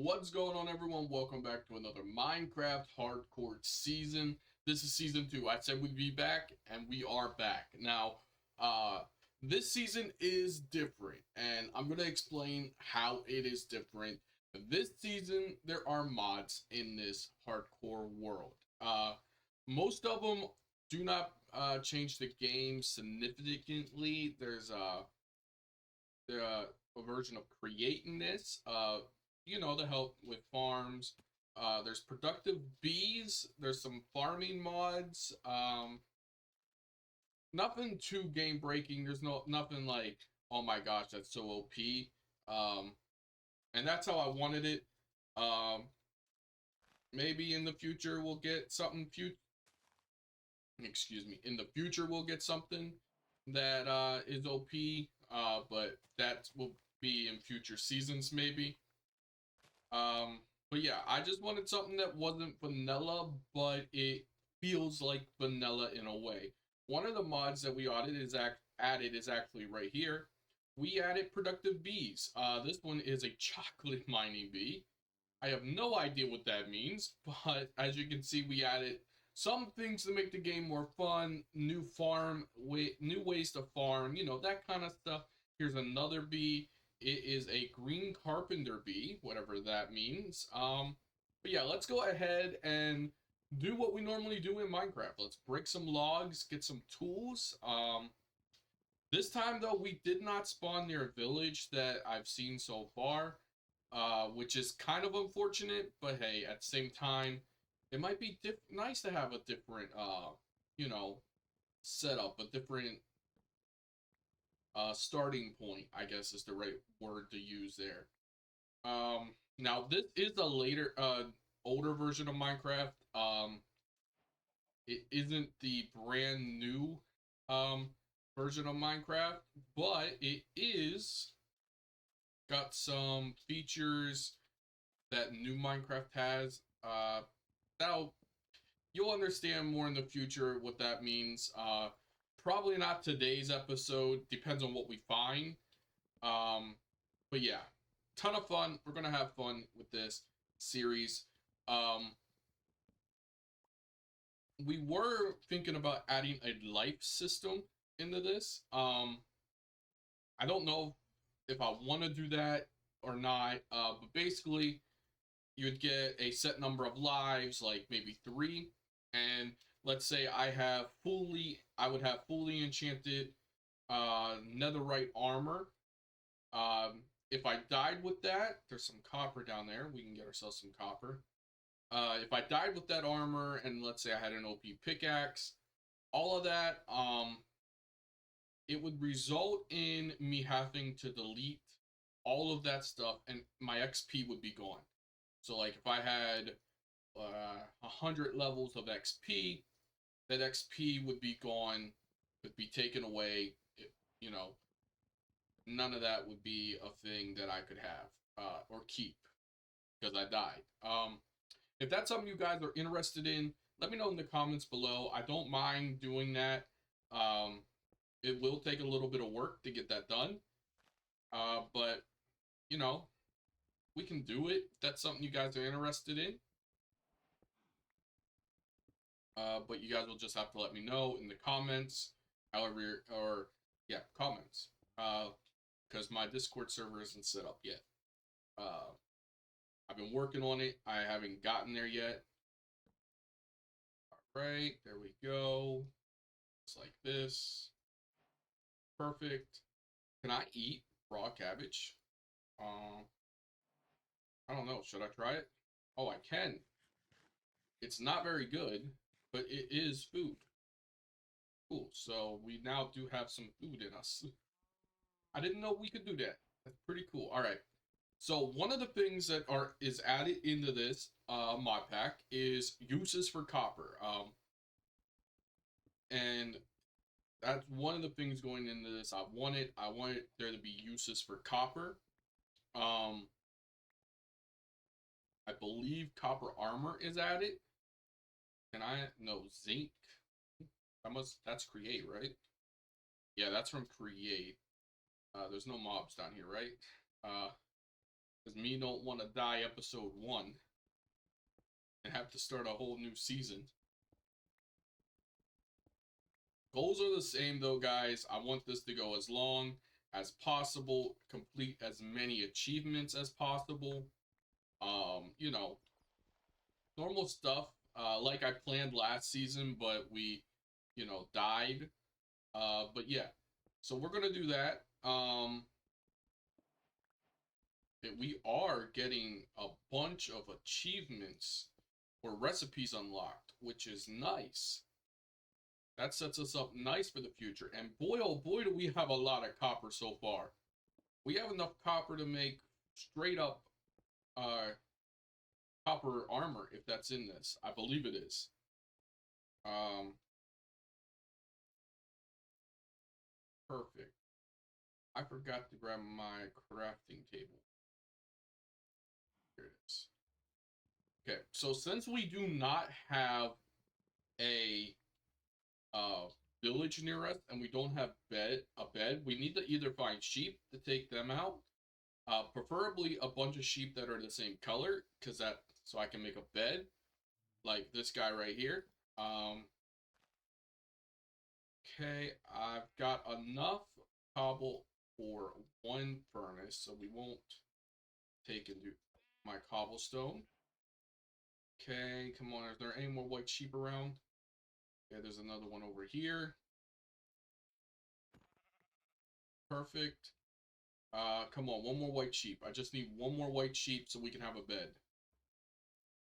What's going on, everyone? Welcome back to another Minecraft Hardcore season. This is season 2. I said we'd be back, and we are back. Now, uh, this season is different, and I'm going to explain how it is different. This season, there are mods in this hardcore world. Most of them do not change the game significantly. There's a version of creating this. To help with farms. There's productive bees. There's some farming mods. Nothing too game breaking. There's nothing like, oh my gosh, that's so OP. And that's how I wanted it. Maybe in the future we'll get something. Excuse me. In the future we'll get something that is OP. But that will be in future seasons maybe. But yeah, I just wanted something that wasn't vanilla, but it feels like vanilla in a way. One of the mods that we added is actually right here. We added productive bees. This one is a chocolate mining bee. I have no idea what that means, but as you can see, we added some things to make the game more fun, new ways to farm, that kind of stuff. Here's another bee. It is a green carpenter bee, whatever that means. But yeah, let's go ahead and do what we normally do in Minecraft. Let's break some logs, get some tools. This time though, we did not spawn near a village that I've seen so far, which is kind of unfortunate. But hey, at the same time, it might be nice to have a different, setup, a different starting point, I guess is the right word to use there. Now this is a older version of Minecraft. It isn't the brand new version of Minecraft, but it is got some features that new Minecraft has. You'll understand more in the future what that means. Probably not today's episode. Depends on what we find. But yeah, ton of fun. We're gonna have fun with this series. We were thinking about adding a life system into this. I don't know if I want to do that or not. But basically, you'd get a set number of lives, like maybe 3, and let's say I would have fully enchanted netherite armor. If I died with that, there's some copper down there. We can get ourselves some copper. If I died with that armor, and let's say I had an OP pickaxe, all of that, it would result in me having to delete all of that stuff, and my XP would be gone. So like if I had 100 levels of XP, that XP would be gone, would be taken away. None of that would be a thing that I could have or keep because I died. If that's something you guys are interested in, let me know in the comments below. I don't mind doing that. It will take a little bit of work to get that done. But, we can do it. If that's something you guys are interested in. But you guys will just have to let me know in the comments. Comments. Because my Discord server isn't set up yet. I've been working on it. I haven't gotten there yet. All right, there we go. It's like this. Perfect. Can I eat raw cabbage? I don't know. Should I try it? Oh, I can. It's not very good, but it is food. Cool. So we now do have some food in us. I didn't know we could do that. That's pretty cool. All right. So one of the things that is added into this mod pack is uses for copper. And that's one of the things going into this. I wanted there to be uses for copper. I believe copper armor is added. No, zinc. That's create, right? Yeah, that's from create. There's no mobs down here, right? Because me don't want to die episode 1 and have to start a whole new season. Goals are the same though, guys. I want this to go as long as possible, complete as many achievements as possible. You know, normal stuff, like I planned last season, but we, died. But yeah, so we're gonna do that. We are getting a bunch of achievements or recipes unlocked, which is nice. That sets us up nice for the future. And boy, oh boy, do we have a lot of copper so far. We have enough copper to make straight up copper armor, if that's in this. I believe it is. Perfect. I forgot to grab my crafting table. Here it is. Okay, so since we do not have a village near us and we don't have a bed, we need to either find sheep to take them out, preferably a bunch of sheep that are the same color, so I can make a bed like this guy right here. Okay, I've got enough cobble for 1 furnace, so we won't take and do my cobblestone. Okay, come on, is there any more white sheep around? Yeah, there's another one over here. Perfect. Come on, 1 more white sheep. I just need 1 more white sheep so we can have a bed.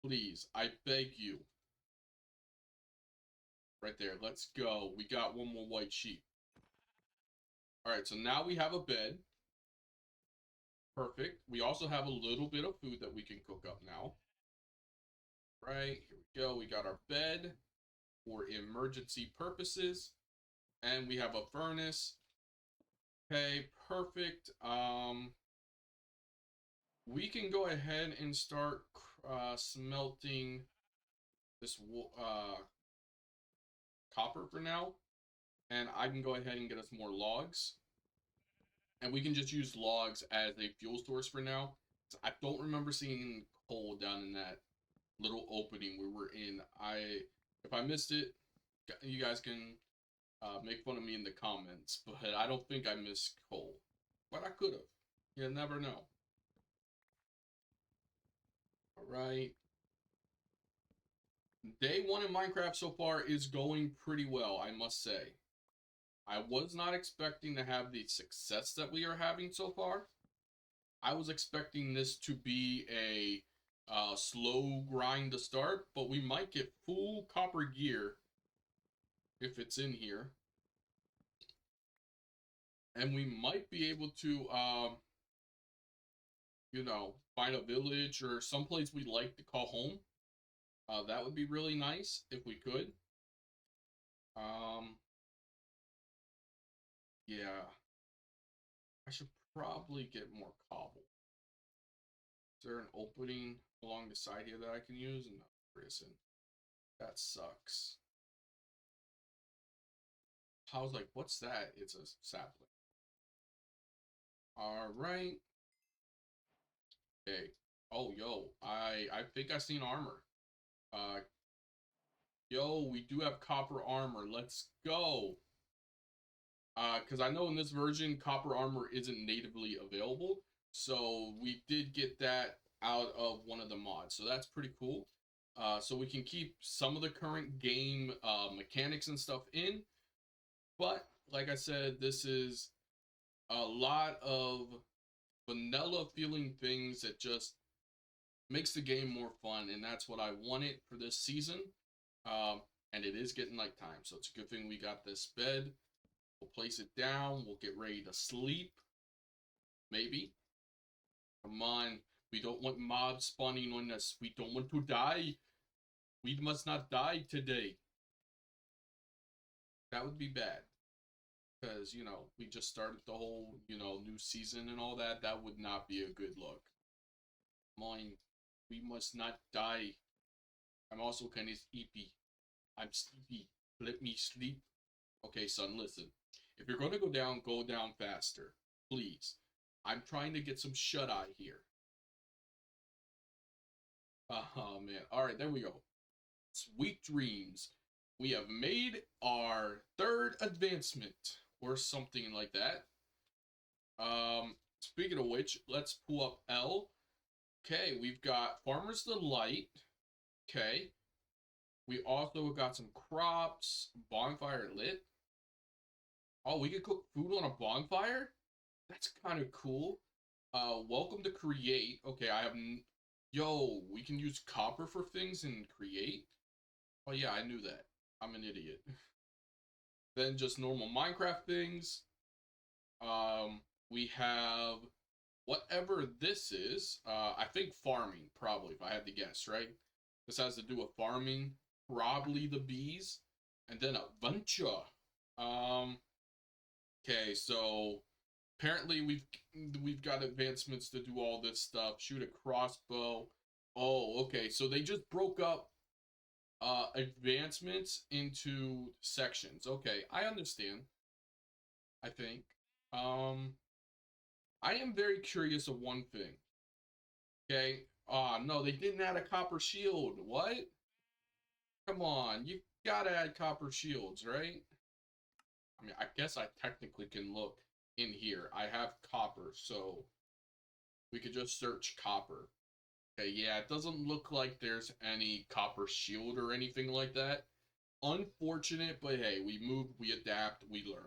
Please, I beg you. Right there, let's go. We got 1 more white sheep. Alright, so now we have a bed. Perfect. We also have a little bit of food that we can cook up now. Right, here we go. We got our bed for emergency purposes. And we have a furnace. Okay, perfect. We can go ahead and start smelting this copper for now. And I can go ahead and get us more logs. And we can just use logs as a fuel source for now. So I don't remember seeing coal down in that little opening we were in. If I missed it, you guys can make fun of me in the comments, but I don't think I missed coal. But I could have. You never know. Alright. Day 1 in Minecraft so far is going pretty well, I must say. I was not expecting to have the success that we are having so far. I was expecting this to be a slow grind to start, but we might get full copper gear if it's in here. And we might be able to, find a village or someplace we like to call home. That would be really nice if we could. Yeah. I should probably get more cobble. Is there an opening along the side here that I can use? No, there isn't. That sucks. I was like, what's that? It's a sapling. Alright. Okay. Oh, yo. I think I seen armor. Yo, we do have copper armor. Let's go. Because I know in this version, copper armor isn't natively available. So we did get that out of one of the mods. So that's pretty cool. So we can keep some of the current game mechanics and stuff in. But, like I said, this is a lot of vanilla feeling things that just makes the game more fun. And that's what I wanted for this season. And it is getting nighttime. So it's a good thing we got this bed. We'll place it down. We'll get ready to sleep. Maybe. Come on. We don't want mobs spawning on us. We don't want to die. We must not die today. That would be bad. Because, we just started the whole, new season and all that. That would not be a good look. Come on. We must not die. I'm also kind of sleepy. I'm sleepy. Let me sleep. Okay, son, listen. If you're going to go down faster. Please. I'm trying to get some shut-eye here. Oh man. All right, there we go. Sweet dreams. We have made our third advancement or something like that. Speaking of which, let's pull up L. Okay, we've got Farmer's Delight. Okay. We also got some crops, bonfire lit. Oh, we can cook food on a bonfire? That's kind of cool. Welcome to create. Okay, yo, we can use copper for things and create? Oh yeah, I knew that. I'm an idiot. Then just normal Minecraft things. We have whatever this is. I think farming, probably, if I had to guess, right? This has to do with farming, probably the bees, and then adventure. Um, okay, so apparently we've got advancements to do all this stuff. Shoot a crossbow. Oh, okay. So they just broke up advancements into sections. Okay, I understand. I think. Um, I am very curious of one thing. Okay. No, they didn't add a copper shield. What? Come on, you gotta add copper shields, right? I mean, I guess I technically can look in here. I have copper, so we could just search copper. Okay, yeah, it doesn't look like there's any copper shield or anything like that. Unfortunate, but hey, we move, we adapt, we learn.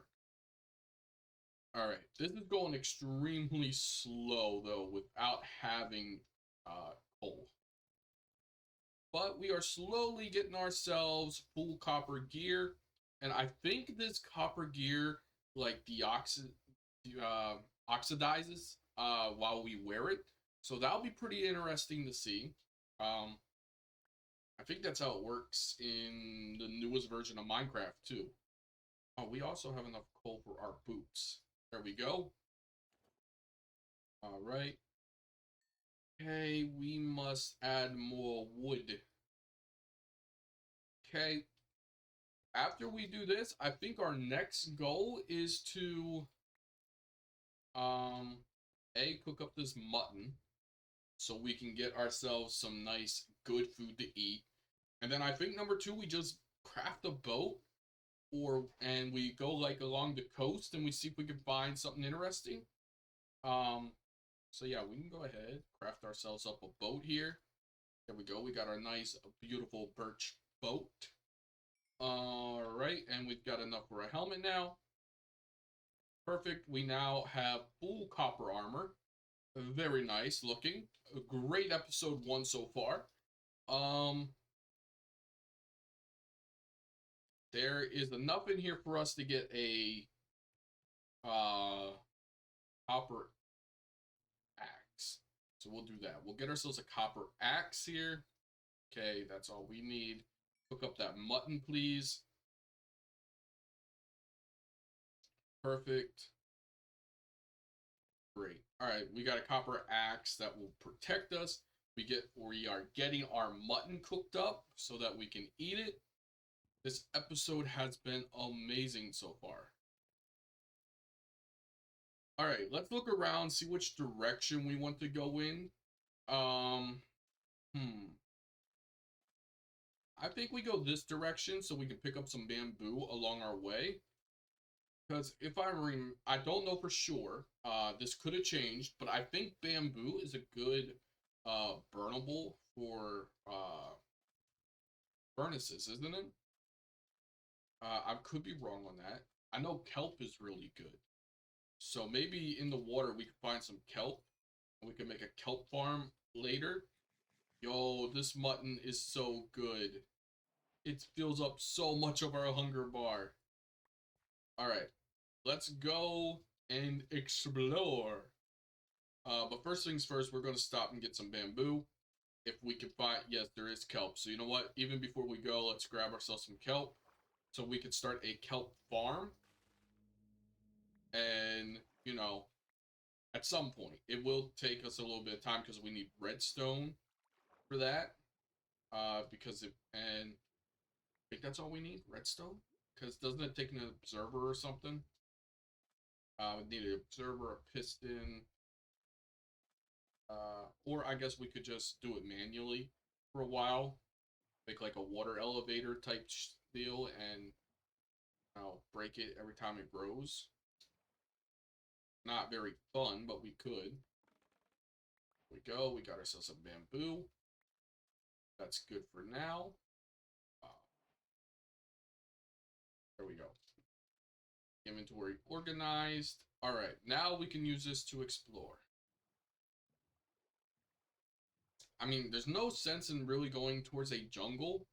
Alright, this is going extremely slow, though, without having coal. But we are slowly getting ourselves full copper gear. And I think this copper gear, like, uh, oxidizes while we wear it. So that'll be pretty interesting to see. Um, I think that's how it works in the newest version of Minecraft, too. Oh, we also have enough coal for our boots. There we go. All right. Okay, we must add more wood. Okay. After we do this, I think our next goal is to um cook up this mutton so we can get ourselves some nice good food to eat. And then I think number 2 we just craft a boat and we go like along the coast and we see if we can find something interesting. Um so yeah, we can go ahead, craft ourselves up a boat here. There we go. We got our nice beautiful birch boat. All right, and we've got enough for a helmet now. Perfect. We now have full copper armor. Very nice looking. A great episode 1 so far. Um, there is enough in here for us to get a copper axe. So we'll do that. We'll get ourselves a copper axe here. Okay, that's all we need. Cook up that mutton, please. Perfect. Great. All right, we got a copper axe that will protect us. We are getting our mutton cooked up so that we can eat it. This episode has been amazing so far. All right, let's look around, see which direction we want to go in. Um, hmm. I think we go this direction so we can pick up some bamboo along our way. Because if I don't know for sure. This could have changed, but I think bamboo is a good burnable for furnaces, isn't it? I could be wrong on that. I know kelp is really good. So maybe in the water we could find some kelp. And we can make a kelp farm later. Yo, this mutton is so good. It fills up so much of our hunger bar. Alright, let's go and explore. But first things first, we're going to stop and get some bamboo. If we can find, yes, there is kelp. So you know what? Even before we go, let's grab ourselves some kelp. So we could start a kelp farm. And, at some point, it will take us a little bit of time because we need redstone for that. And I think that's all we need, redstone. Because doesn't it take an observer or something? We need an observer, a piston. Or I guess we could just do it manually. for a while. Make like a water elevator type deal and I'll break it every time it grows. Not very fun, but we could. There we go. We got ourselves some bamboo. That's good for now. There we go. Inventory organized. All right, now we can use this to explore. I mean, there's no sense in really going towards a jungle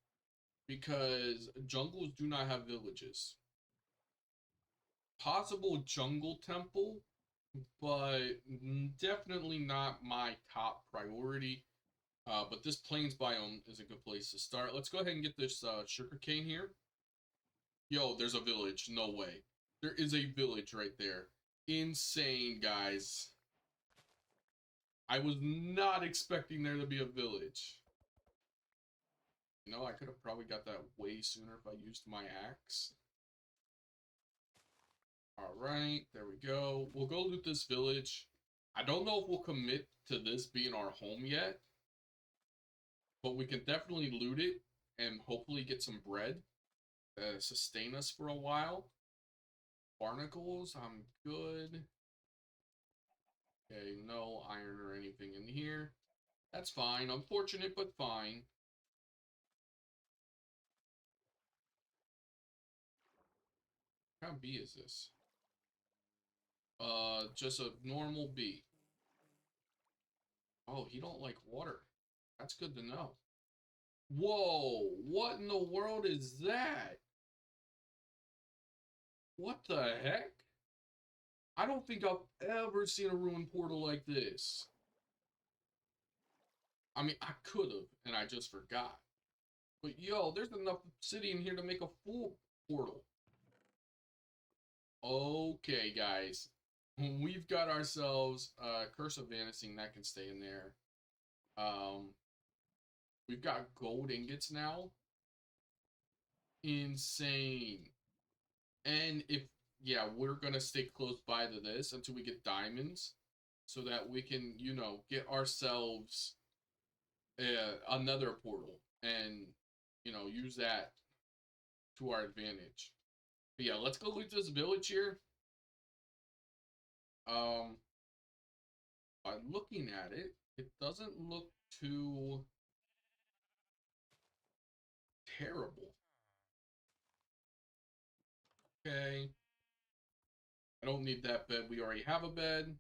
because jungles do not have villages. Possible jungle temple, but definitely not my top priority. But this plains biome is a good place to start. Let's go ahead and get this sugarcane here. Yo, there's a village. No way. There is a village right there. Insane, guys. I was not expecting there to be a village. You know, I could have probably got that way sooner if I used my axe. Alright, there we go. We'll go loot this village. I don't know if we'll commit to this being our home yet. But we can definitely loot it and hopefully get some bread to sustain us for a while. Barnacles, I'm good. Okay, no iron or anything in here. That's fine. Unfortunate, but fine. What kind of bee is this? Just a normal bee. Oh, he don't like water. That's good to know. Whoa, what in the world is that? What the heck? I don't think I've ever seen a ruined portal like this. I mean, I could have, and I just forgot. But yo, there's enough city in here to make a full portal. Okay, guys. We've got ourselves Curse of Vanishing that can stay in there. We've got gold ingots now. Insane. And if, yeah, we're going to stay close by to this until we get diamonds. So that we can, you know, get ourselves another portal. And, you know, use that to our advantage. But yeah, let's go loot this village here. By looking at it, it doesn't look too terrible. Okay. I don't need that bed. We already have a bed.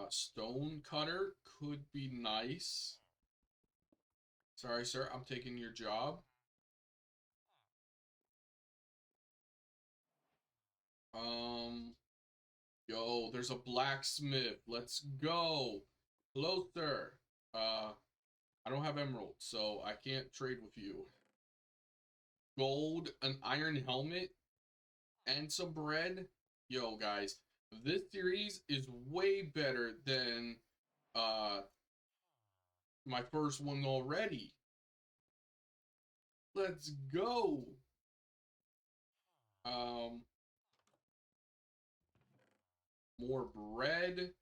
Stone cutter could be nice. Sorry, sir. I'm taking your job. Yo, there's a blacksmith. Let's go. Hello, sir. I don't have emeralds, so I can't trade with you. Gold, an iron helmet, and some bread. Yo, guys, this series is way better than my first one already. Let's go. More bread,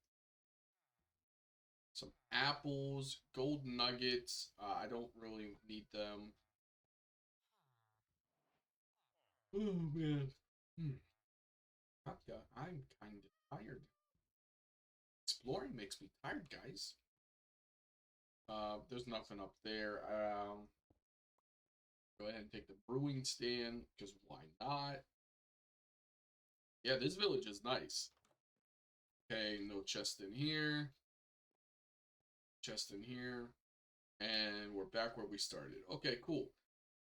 some apples, gold nuggets. I don't really need them. Oh man. I'm kind of tired. Exploring makes me tired, guys. There's nothing up there. Go ahead and take the brewing stand, because why not? Yeah, this village is nice. Okay, no chest in here. Chest in here. And we're back where we started. Okay, cool.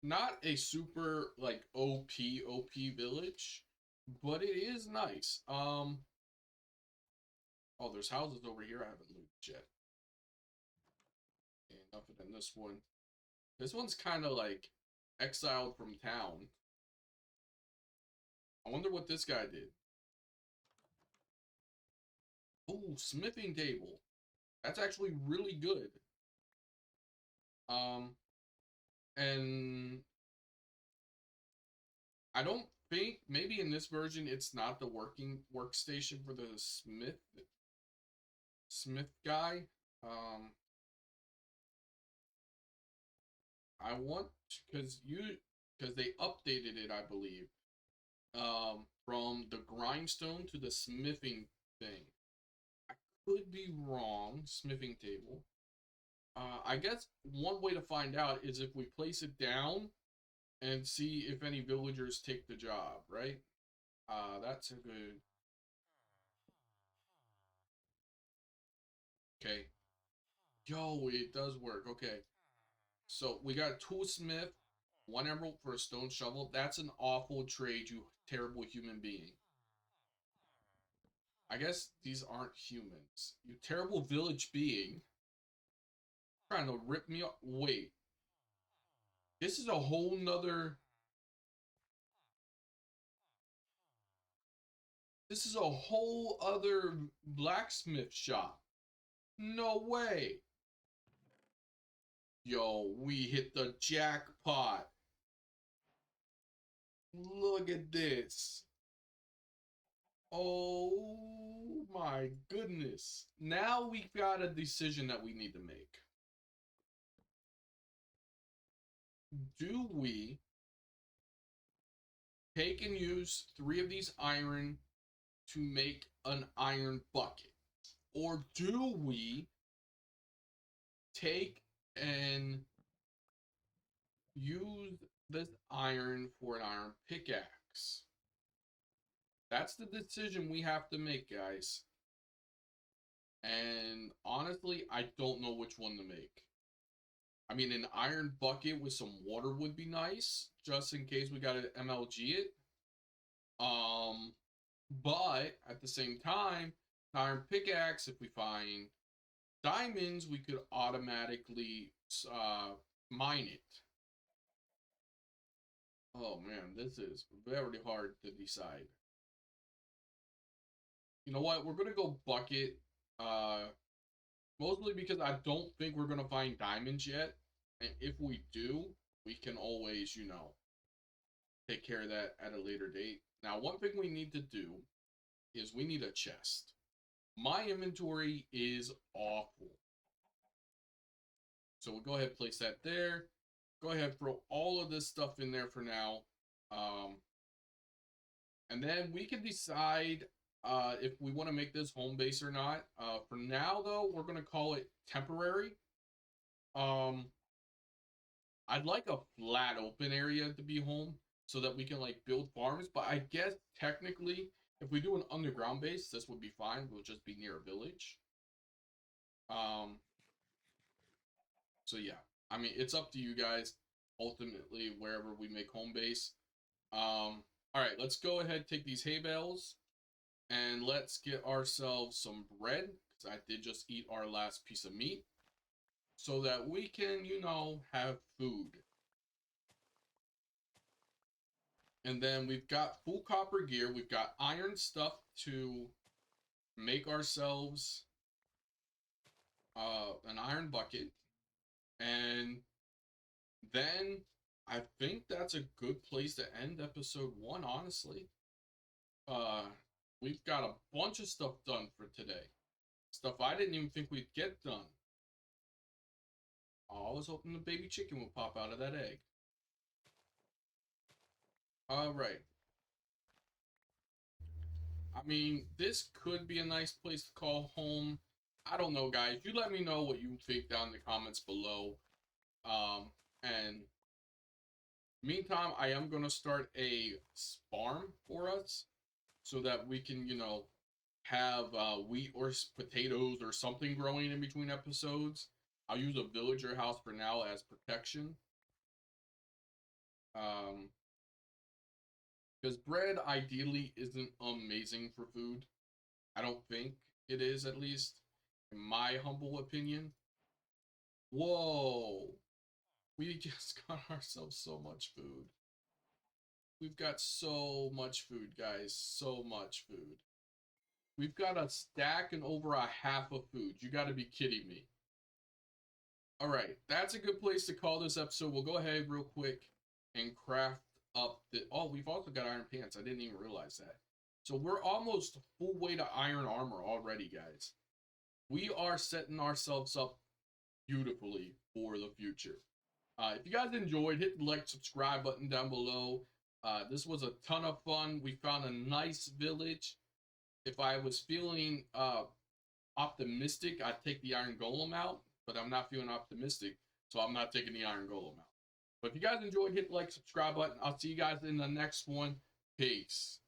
Not a super, like, OP village, but it is nice. Oh, there's houses over here I haven't looted yet. Okay, nothing in this one. This one's kind of, like, exiled from town. I wonder what this guy did. Oh, smithing table. That's actually really good. And I don't think, maybe in this version, it's not the working workstation for the smith guy. Um, I want because they updated it, I believe. From the grindstone to the smithing thing. I could be wrong. Smithing table. I guess one way to find out is if we place it down and see if any villagers take the job, right? That's a good. Okay. Yo, it does work. Okay. So we got a toolsmith, 1 emerald for a stone shovel. That's an awful trade, you terrible human being. I guess these aren't humans. You terrible village being. Trying to rip me off. Wait. This is a whole nother. This is a whole other blacksmith shop. No way. Yo, we hit the jackpot. Look at this. Oh my goodness. Now we've got a decision that we need to make. Do we take and use 3 of these iron to make an iron bucket? Or do we take and use this iron for an iron pickaxe? That's the decision we have to make, guys. And honestly, I don't know which one to make. I mean, an iron bucket with some water would be nice, just in case we gotta MLG it. Um, but at the same time, iron pickaxe, if we find diamonds, we could automatically mine it. Oh man, this is very hard to decide. You know what? We're gonna go bucket. Uh, Mostly because I don't think we're gonna find diamonds yet. And if we do, we can always, take care of that at a later date. Now, one thing we need to do is we need a chest. My inventory is awful. So we'll go ahead and place that there. Go ahead and throw all of this stuff in there for now. Um, and then we can decide if we want to make this home base or not. For now, though, we're going to call it temporary. Um, I'd like a flat open area to be home so that we can like build farms. But I guess technically, if we do an underground base, this would be fine. We'll just be near a village. Um, so yeah, I mean, it's up to you guys. Ultimately, wherever we make home base. All right, let's go ahead take these hay bales and let's get ourselves some bread because I did just eat our last piece of meat so that we can, have food. And then we've got full copper gear. We've got iron stuff to make ourselves an iron bucket. And then I think that's a good place to end episode 1, honestly. Uh, we've got a bunch of stuff done for today. Stuff I didn't even think we'd get done. I was hoping the baby chicken would pop out of that egg. All right. I mean, this could be a nice place to call home. I don't know, guys. You let me know what you think down in the comments below. And meantime, I am going to start a farm for us so that we can, have wheat or potatoes or something growing in between episodes. I'll use a villager house for now as protection. Because bread ideally isn't amazing for food. I don't think it is, at least in my humble opinion. Whoa. We just got ourselves so much food. We've got so much food, guys. So much food. We've got a stack and over a half of food. You got to be kidding me. All right, that's a good place to call this episode. We'll go ahead real quick and craft up the... Oh, we've also got iron pants. I didn't even realize that. So we're almost full way to iron armor already, guys. we are setting ourselves up beautifully for the future. If you guys enjoyed, hit the like, subscribe button down below. This was a ton of fun. We found a nice village. If I was feeling optimistic, I'd take the Iron Golem out, but I'm not feeling optimistic, so I'm not taking the Iron Golem out. But if you guys enjoyed, hit the like, subscribe button. I'll see you guys in the next one. Peace.